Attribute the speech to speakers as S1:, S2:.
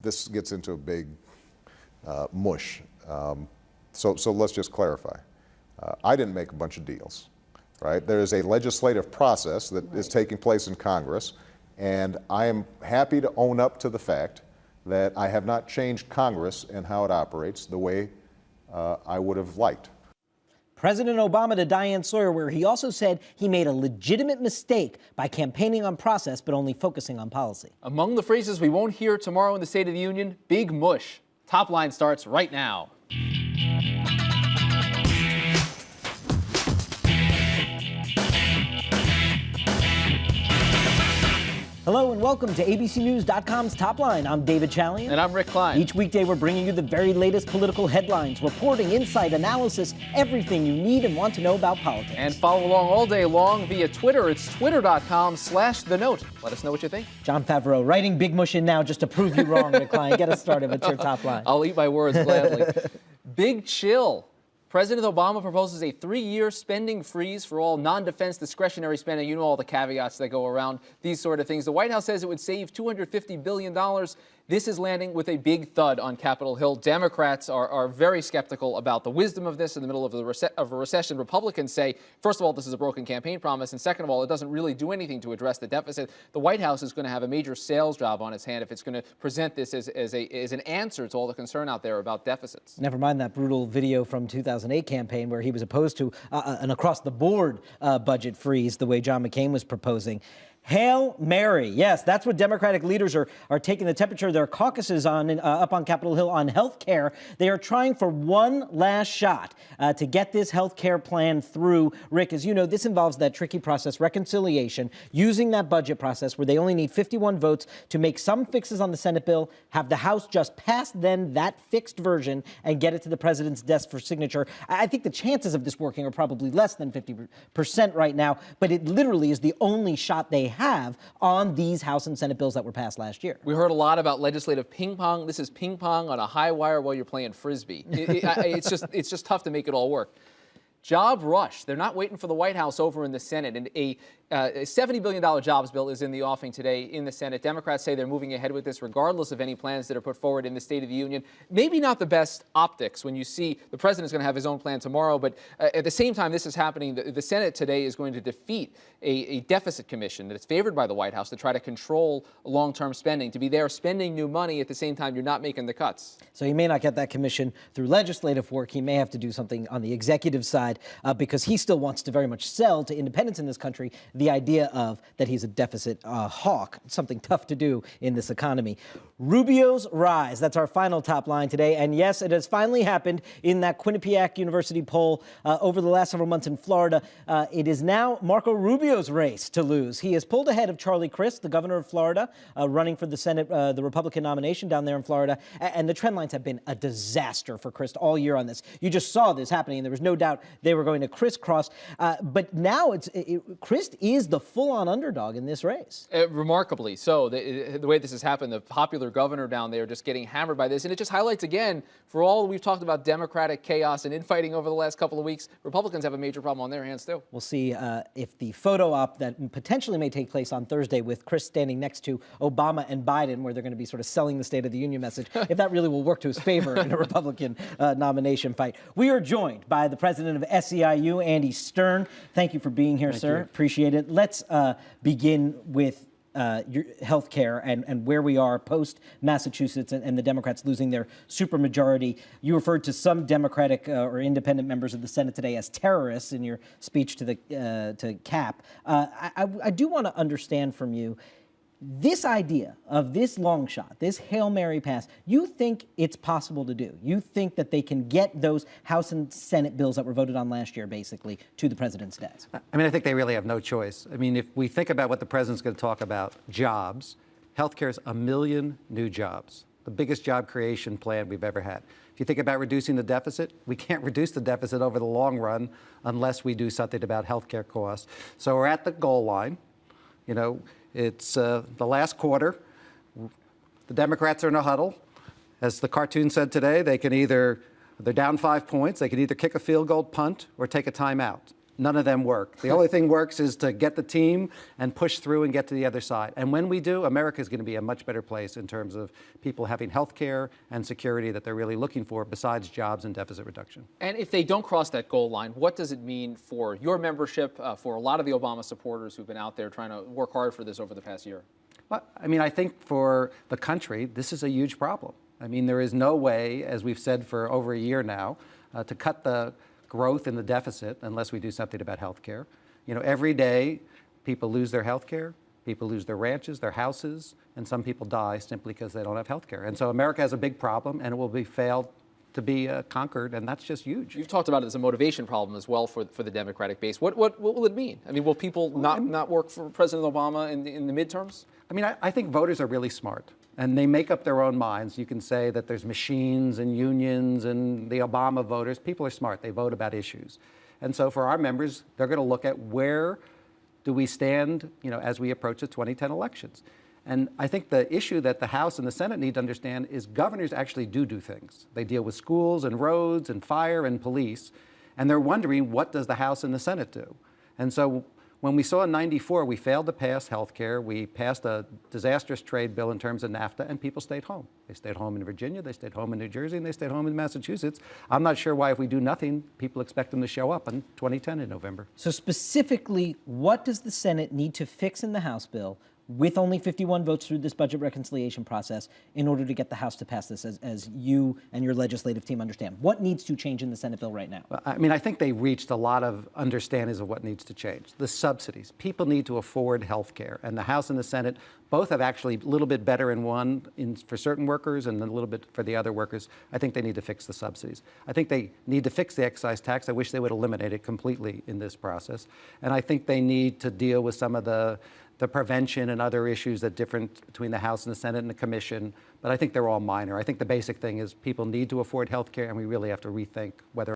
S1: this gets into a big mush. So let's just clarify. I didn't make a bunch of deals, right? There is a legislative process that is taking place in Congress, and I am happy to own up to the fact that I have not changed Congress and how it operates the way I would have liked.
S2: President Obama to Diane Sawyer, where he also said he made a legitimate mistake by campaigning on process but only focusing on policy.
S3: Among the phrases we won't hear tomorrow in the State of the Union, big mush. Top line starts right now.
S2: Hello and welcome to ABCNews.com's Top Line. I'm David Chalian.
S3: And I'm Rick Klein.
S2: Each weekday we're bringing you the very latest political headlines, reporting, insight, analysis, everything you need and want to know about politics.
S3: And follow along all day long via Twitter. It's twitter.com/thenote. Let us know what you think.
S2: John Favreau writing Big Mush in now just to prove you wrong, Rick Klein. Get us started. What's your top line?
S3: I'll eat my words gladly. Big chill. President Obama proposes a 3-year spending freeze for all non-defense discretionary spending. You know all the caveats that go around these sort of things. The White House says it would save $250 billion. This is landing with a big thud on Capitol Hill. Democrats are very skeptical about the wisdom of this in the middle of a recession. Republicans say, first of all, this is a broken campaign promise, and second of all, it doesn't really do anything to address the deficit. The White House is going to have a major sales job on its hand if it's going to present this as an answer to all the concern out there about deficits.
S2: Never mind that brutal video from 2008 campaign where he was opposed to an across-the-board budget freeze the way John McCain was proposing. Hail Mary. Yes, that's what Democratic leaders are taking the temperature of their caucuses on up on Capitol Hill on health care. They are trying for one last shot to get this health care plan through. Rick, as you know, this involves that tricky process, reconciliation, using that budget process where they only need 51 votes to make some fixes on the Senate bill, have the House just pass then that fixed version and get it to the president's desk for signature. I think the chances of this working are probably less than 50% right now, but it literally is the only shot they have on these House and Senate bills that were passed last year.
S3: We heard a lot about legislative ping pong. This is ping pong on a high wire while you're playing Frisbee. It's just tough to make it all work. Job rush. They're not waiting for the White House over in the Senate. And a $70 billion jobs bill is in the offing today in the Senate. Democrats say they're moving ahead with this regardless of any plans that are put forward in the State of the Union. Maybe not the best optics when you see the president's going to have his own plan tomorrow, but at the same time this is happening, the Senate today is going to defeat a deficit commission that is favored by the White House to try to control long-term spending, to be there spending new money at the same time you're not making the cuts.
S2: So he may not get that commission through legislative work. He may have to do something on the executive side because he still wants to very much sell to independents in this country the idea of that he's a deficit hawk, something tough to do in this economy. Rubio's rise. That's our final top line today. And yes, it has finally happened in that Quinnipiac University poll over the last several months in Florida. It is now Marco Rubio's race to lose. He has pulled ahead of Charlie Crist, the governor of Florida, running for the Senate, the Republican nomination down there in Florida. And the trend lines have been a disaster for Crist all year on this. You just saw this happening, and there was no doubt they were going to crisscross. But now Crist is the full-on underdog in this race.
S3: Remarkably so. The way this has happened, the popular governor down there just getting hammered by this. And it just highlights again, for all we've talked about Democratic chaos and infighting over the last couple of weeks, Republicans have a major problem on their hands too.
S2: We'll see if the photo op that potentially may take place on Thursday with Crist standing next to Obama and Biden, where they're going to be sort of selling the State of the Union message, if that really will work to his favor in a Republican nomination fight. We are joined by the president of SEIU, Andy Stern. Thank you for being here, sir. Appreciate it. Let's begin with your health care and where we are post Massachusetts and the Democrats losing their supermajority. You referred to some Democratic or independent members of the Senate today as terrorists in your speech to CAP. I do want to understand from you this idea of this long shot, this Hail Mary pass. You think it's possible to do? You think that they can get those House and Senate bills that were voted on last year, basically, to the president's desk?
S4: I mean, I think they really have no choice. I mean, if we think about what the president's going to talk about, jobs, healthcare is 1 million new jobs, the biggest job creation plan we've ever had. If you think about reducing the deficit, we can't reduce the deficit over the long run unless we do something about healthcare costs. So we're at the goal line. You know, it's the last quarter. The Democrats are in a huddle. As the cartoon said today, they're down 5 points. They can either kick a field goal, punt, or take a timeout. None of them work. The only thing works is to get the team and push through and get to the other side. And when we do, America is going to be a much better place in terms of people having health care and security that they're really looking for besides jobs and deficit reduction.
S3: And if they don't cross that goal line, what does it mean for your membership, for a lot of the Obama supporters who've been out there trying to work hard for this over the past year?
S4: Well, I mean, I think for the country, this is a huge problem. I mean, there is no way, as we've said for over a year now, to cut the growth in the deficit unless we do something about health care. You know, every day people lose their health care, people lose their ranches, their houses, and some people die simply because they don't have health care. And so America has a big problem, and it will be failed to be conquered, and that's just huge.
S3: You've talked about it as a motivation problem as well for the Democratic base. What will it mean? I mean, will people not work for President Obama in the midterms?
S4: I mean, I think voters are really smart, and they make up their own minds. You can say that there's machines and unions and the Obama voters. People are smart. They vote about issues. And so for our members, they're going to look at where do we stand, you know, as we approach the 2010 elections. And I think the issue that the House and the Senate need to understand is governors actually do things. They deal with schools and roads and fire and police, and they're wondering, what does the House and the Senate do? And so when we saw in '94, we failed to pass health care, we passed a disastrous trade bill in terms of NAFTA, and people stayed home. They stayed home in Virginia, they stayed home in New Jersey, and they stayed home in Massachusetts. I'm not sure why, if we do nothing, people expect them to show up in 2010 in November.
S2: So specifically, what does the Senate need to fix in the House bill with only 51 votes through this budget reconciliation process in order to get the House to pass this, as you and your legislative team understand? What needs to change in the Senate bill right now?
S4: I mean, I think they reached a lot of understandings of what needs to change. The subsidies. People need to afford health care, and the House and the Senate both have actually a little bit better in one for certain workers and a little bit for the other workers. I think they need to fix the subsidies. I think they need to fix the excise tax. I wish they would eliminate it completely in this process. And I think they need to deal with some of the prevention and other issues that different between the House and the Senate and the Commission, but I think they're all minor. I think the basic thing is people need to afford health care, and we really have to rethink whether